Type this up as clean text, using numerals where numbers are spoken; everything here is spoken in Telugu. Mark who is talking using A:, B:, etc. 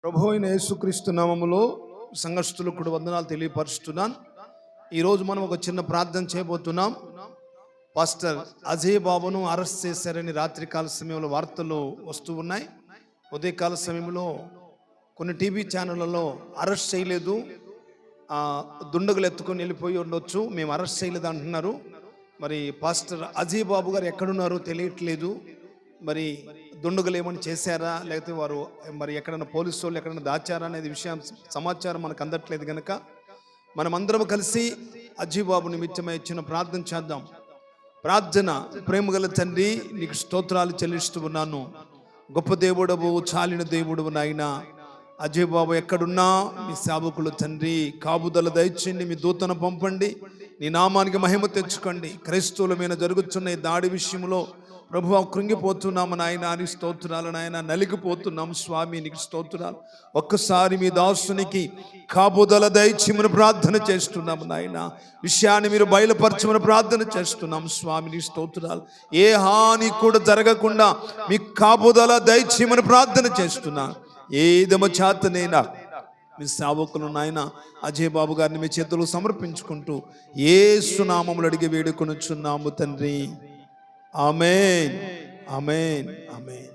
A: ప్రభు అయిన యేసుక్రీస్తు నామములో సంఘస్థులకు కూడా వందనాలు తెలియపరుస్తున్నాను. ఈరోజు మనం ఒక చిన్న ప్రార్థన చేయబోతున్నాం. పాస్టర్ అజయ్ బాబును అరెస్ట్ చేశారని రాత్రికాల సమయంలో వార్తలు వస్తూ ఉన్నాయి. ఉదయకాల సమయంలో కొన్ని టీవీ ఛానళ్లలో అరెస్ట్ చేయలేదు, దుండగులు ఎత్తుకొని వెళ్ళిపోయి ఉండొచ్చు, మేము అరెస్ట్ చేయలేదు అంటున్నారు. మరి పాస్టర్ అజయ్ బాబు గారు ఎక్కడున్నారో తెలియట్లేదు. మరి దుండగులు ఏమని చేశారా, లేకపోతే వారు మరి ఎక్కడైనా పోలీసు వాళ్ళు ఎక్కడైనా దాచారా అనేది విషయం సమాచారం మనకు అందట్లేదు. కనుక మనమందరం కలిసి అజయ్ బాబు నిమిత్తమై ఇచ్చిన ప్రార్థన చేద్దాం. ప్రార్థన. ప్రేమగల తండ్రి, నీకు స్తోత్రాలు చెల్లిస్తూ ఉన్నాను. గొప్ప దేవుడవు, చాలిన దేవుడవు నాయన. అజయ్ బాబు ఎక్కడున్నా మీ సేవకులు తండ్రి కాపుదల దయచేయండి, మీ దూతను పంపండి, నీ నామానికి మహిమ తెచ్చుకోండి. క్రైస్తవుల మీద జరుగుతున్న ఈ దాడి విషయంలో ప్రభువా కృంగిపోతున్నాము నాయన, నీ స్తోత్రాలు నాయన, నలిగిపోతున్నాము స్వామి, నీకు స్తోత్రాలు. ఒక్కసారి మీ దాసునికి కాపుదల దయచేయమని ప్రార్థన చేస్తున్నాము నాయన. విషయాన్ని మీరు బయలుపరచమని ప్రార్థన చేస్తున్నాము స్వామి, నీ స్తోత్రాలు. ఏ హాని కూడా జరగకుండా మీ కాపుదల దయచేయమని ప్రార్థన చేస్తున్నాను. ఏదమ చేతనైనా మీ సేవకులు నాయన అజయ్ బాబు గారిని మీ చేతులు సమర్పించుకుంటూ యేసు నామములో అడిగి వేడుకొనుచున్నాము తండ్రి. ఆమేన్, ఆమేన్, ఆమేన్.